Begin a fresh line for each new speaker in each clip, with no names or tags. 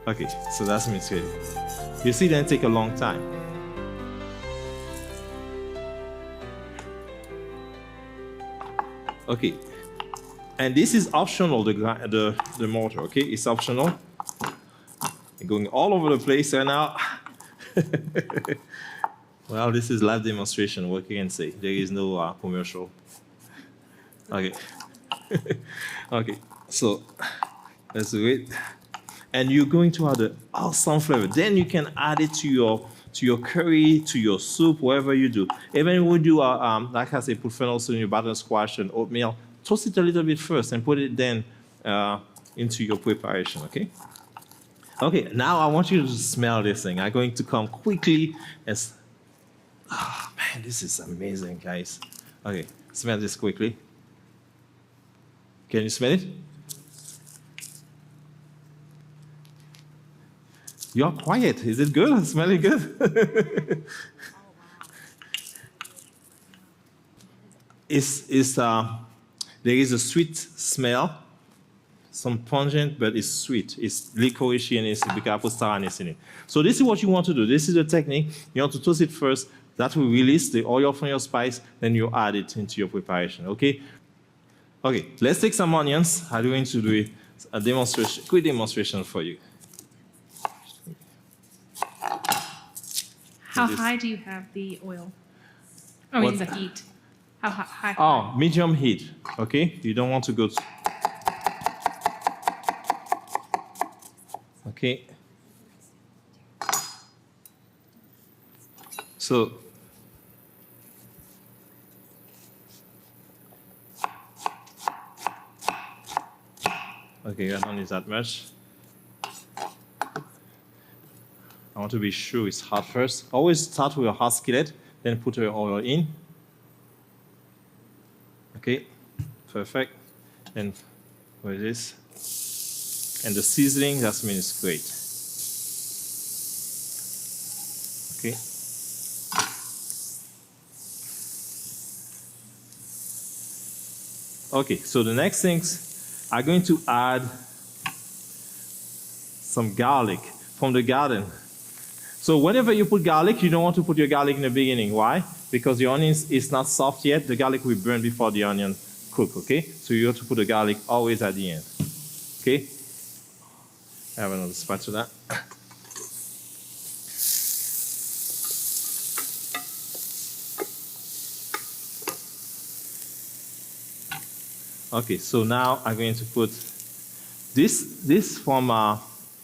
Okay, so that's means ready. You see, then take a long time. Okay, and this is optional. The mortar. Okay, it's optional. You're going all over the place right now. Well, this is live demonstration. What can I say? There is no commercial. Okay. Okay. So let's do it. And you're going to have the awesome flavor. Then you can add it to your curry, to your soup, whatever you do. Even when you do, like I say, put fennel in your butter squash and oatmeal, toast it a little bit first and put it then into your preparation, okay? Okay, now I want you to smell this thing. I'm going to come quickly as... Oh, man, this is amazing, guys. Okay, smell this quickly. Can you smell it? You're quiet. Is it good? Smelling good? There is a sweet smell, some pungent, but it's sweet. It's licorice and it's because in it. So this is what you want to do. This is the technique. You want to toast it first. That will release the oil from your spice. Then you add it into your preparation. Okay. Okay. Let's take some onions. I'm going to do a demonstration, quick demonstration for you.
How high do you have the oil? I mean, the heat. How high?
Oh, medium heat. Okay. You don't want to go. Okay. So. Okay, I don't need that much. I want to be sure it's hot first. Always start with a hot skillet, then put your oil in. Okay, perfect. And with this, and the seasoning, that means great. Okay. Okay, so the next things, I'm going to add some garlic from the garden. So whenever you put garlic, you don't want to put your garlic in the beginning. Why? Because the onion is not soft yet. The garlic will burn before the onion cook, okay? So you have to put the garlic always at the end, okay? I have another spatula. Okay, so now I'm going to put this from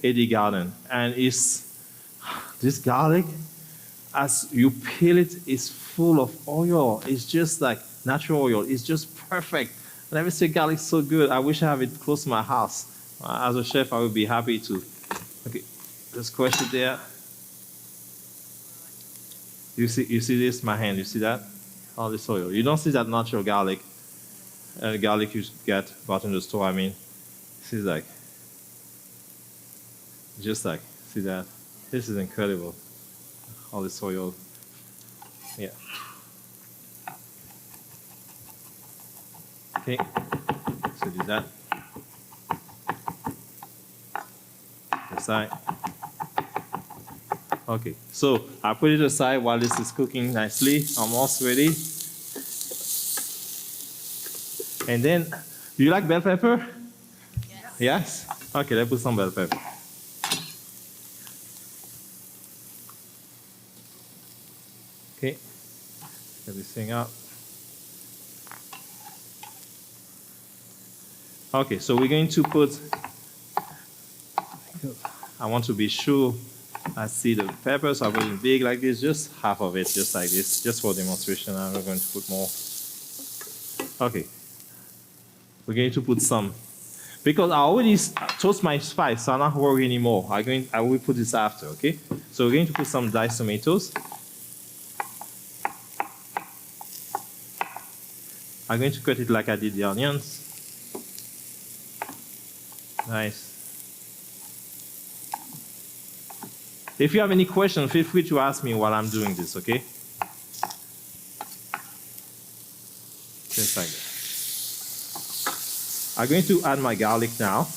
Eddie Garden, and it's this garlic. As you peel it, it's full of oil. It's just like natural oil. It's just perfect. And I say garlic so good. I wish I have it close to my house. As a chef, I would be happy to. Okay, just squash it there. You see this? My hand. You see that? All this oil. You don't see that natural garlic. Garlic you get bought in the store. I mean, see just like see that. This is incredible. All this oil. Yeah. Okay. So do that. Aside. Okay. So I put it aside while this is cooking nicely. Almost ready. And then, do you like bell pepper? Yes. Yes? Okay, let's put some bell pepper. Okay, everything up. Okay, so we're going to put, I want to be sure I see the pepper, so I put it big like this, just half of it, just like this, just for demonstration. I'm not going to put more. Okay. We're going to put some, because I already toast my spice, so I'm not worried anymore. I will put this after, okay? So we're going to put some diced tomatoes. I'm going to cut it like I did the onions. Nice. If you have any questions, feel free to ask me while I'm doing this, okay? Just like that. I'm going to add my garlic now.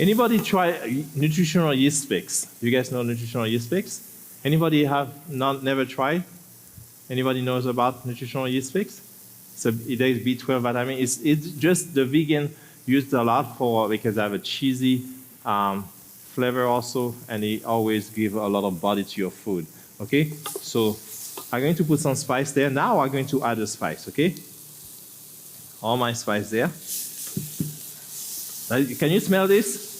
Anybody try nutritional yeast fix? You guys know nutritional yeast fix? Anybody have never tried? Anybody knows about nutritional yeast fix? So it is B12 vitamin. It's just the vegan used a lot for because they have a cheesy flavor also, and it always give a lot of body to your food. Okay, so I'm going to put some spice there. Now I'm going to add the spice. Okay, all my spice there. Now, can you smell this?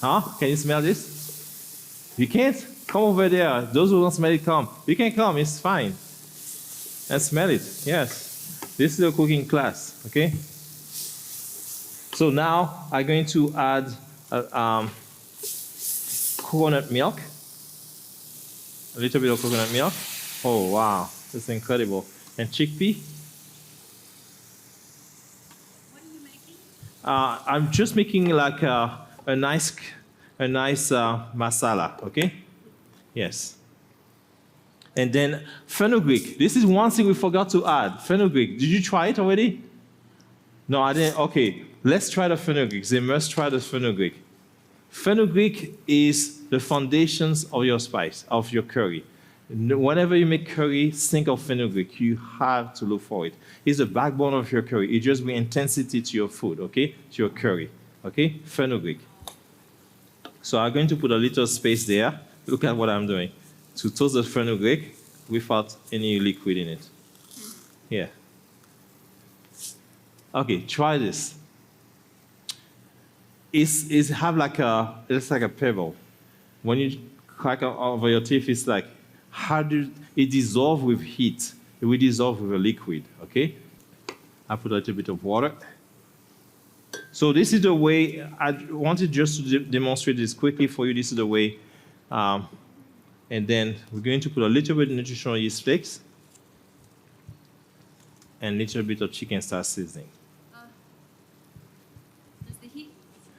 Huh? Can you smell this? You can't? Come over there. Those who don't smell it, come. You can come. It's fine. And smell it. Yes. This is a cooking class. Okay. So now I'm going to add coconut milk. A little bit of coconut milk. Oh wow, that's incredible. And chickpea.
What are you making?
I'm just making like a nice masala. Okay. Yes. And then fenugreek. This is one thing we forgot to add. Fenugreek. Did you try it already? No, I didn't. Okay, let's try the fenugreek. They must try the fenugreek. Fenugreek is the foundations of your spice, of your curry. Whenever you make curry, think of fenugreek. You have to look for it. It's the backbone of your curry. It just brings intensity to your food, okay? To your curry, okay? Fenugreek. So I'm going to put a little space there. Look at what I'm doing. To toast the fenugreek without any liquid in it. Yeah. Okay, try this. It's have like it's like a pebble. When you crack it over your teeth, it's like it dissolves with heat. It will dissolve with a liquid. Okay. I put a little bit of water. So this is the way I wanted just to demonstrate this quickly for you. This is the way, and then we're going to put a little bit of nutritional yeast flakes and a little bit of chicken stock seasoning.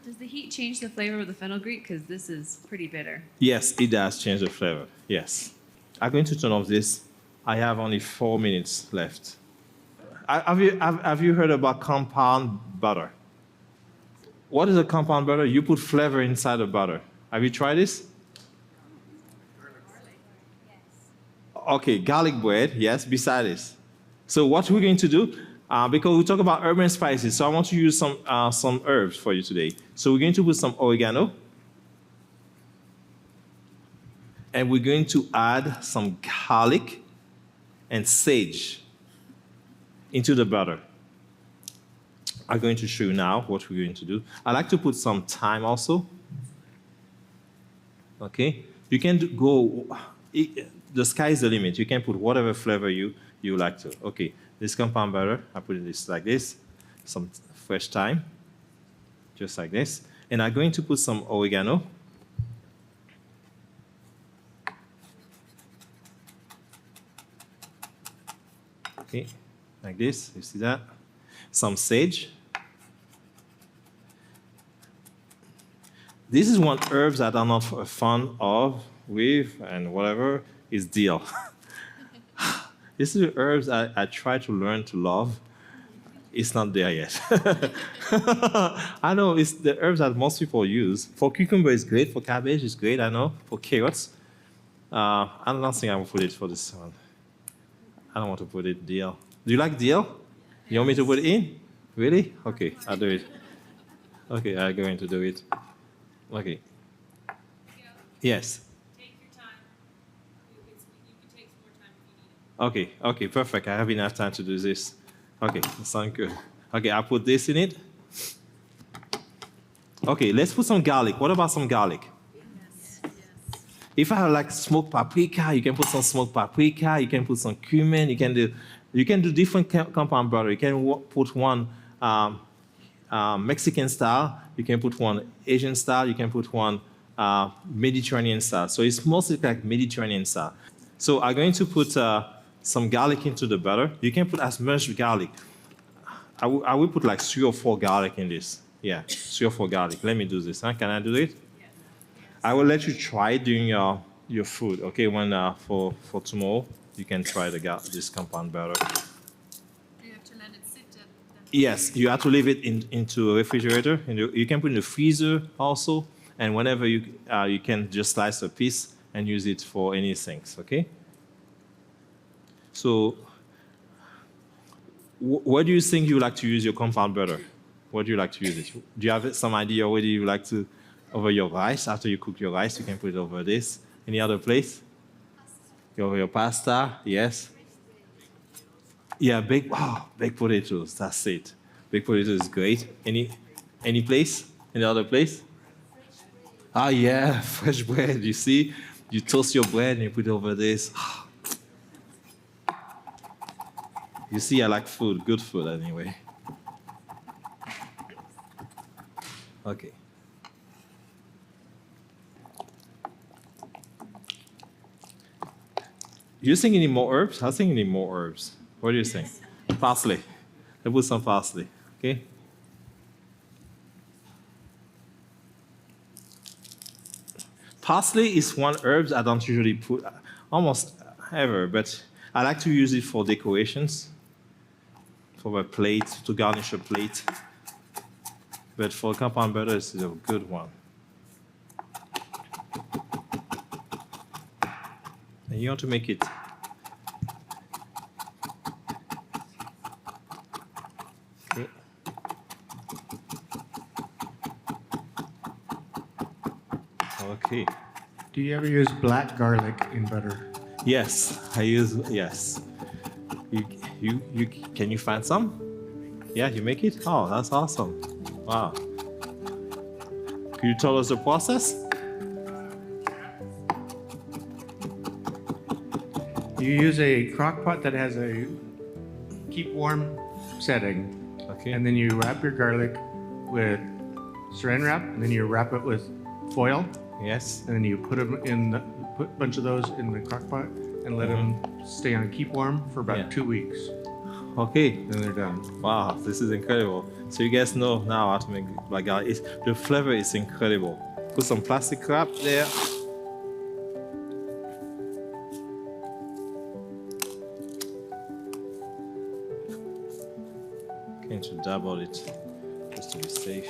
Does the heat change the flavor of the fenugreek? Because this is pretty bitter.
Yes, it does change the flavor. Yes. I'm going to turn off this. I have only 4 minutes left. Have you heard about compound butter? What is a compound butter? You put flavor inside the butter. Have you tried this? Okay, garlic bread, yes, beside this. So what we're going to do, because we talk about herbs and spices, so I want to use some herbs for you today. So we're going to put some oregano. And we're going to add some garlic and sage into the butter. I'm going to show you now what we're going to do. I like to put some thyme also. Okay? You can the sky is the limit. You can put whatever flavor you like to. Okay, this compound butter, I put this like this. Some fresh thyme, just like this. And I'm going to put some oregano. Okay, like this, you see that? Some sage. This is one herbs that I'm not fond of with and whatever is dill. This is herbs I try to learn to love. It's not there yet. I know it's the herbs that most people use. For cucumber, it's great. For cabbage, it's great. I know. For carrots, I don't think I will put it for this one. I don't want to put it dill. Do you like dill? You want me to put it in? Really? Okay, I'll do it. Okay, I'm going to do it. Okay. Yes.
Take your time. You can take some more time if you need it.
Okay, perfect. I have enough time to do this. Okay, that sounds good. Okay, I'll put this in it. Okay, let's put some garlic. What about some garlic?
Yes.
If I have like smoked paprika, you can put some smoked paprika. You can put some cumin. You can do different compound butter. You can put one Mexican style. You can put one Asian style. You can put one Mediterranean style. So it's mostly like Mediterranean style. So I'm going to put some garlic into the butter. You can put as much garlic. I will put like 3 or 4 garlic in this. Yeah, 3 or 4 garlic. Let me do this. Huh? Can I do it? Yes. I will let you try doing your food. Okay, when for tomorrow you can try this compound butter.
You have to let it sit then
Yes, you have to leave it into a refrigerator, and you can put in the freezer also. And whenever you can just slice a piece and use it for anything. Okay. So, what do you think you like to use your compound butter? What do you like to use it? Do you have some idea already you like to over your rice? After you cook your rice, you can put it over this. Any other place? Over your pasta? Yes. Yeah, baked potatoes. That's it. Baked potatoes is great. Any place? Any other place? Ah, yeah, fresh bread. You see, you toast your bread and you put it over this. You see, I like food, good food anyway. Okay. You think any more herbs? I think any more herbs. What do you think? Parsley. I put some parsley. Okay. Parsley is one herb I don't usually put almost ever, but I like to use it for decorations, for a plate, to garnish a plate. But for compound butter, it's a good one. And you want to make it. Okay. Okay.
Do you ever use black garlic in butter?
Yes, I use, yes. You can you find some? Yeah, you make it? Oh, that's awesome. Wow. Can you tell us the process?
You use a crock pot that has a keep warm setting.
Okay.
And then you wrap your garlic with saran wrap, and then you wrap it with foil,
Yes.
and then you put a bunch of those in the crock pot and let them stay on keep warm for about
Yeah.
2 weeks.
Okay.
Then they're done.
Wow, this is incredible. So you guys know now how to make black garlic. The flavor is incredible. Put some plastic wrap there. Going to double it just to be safe.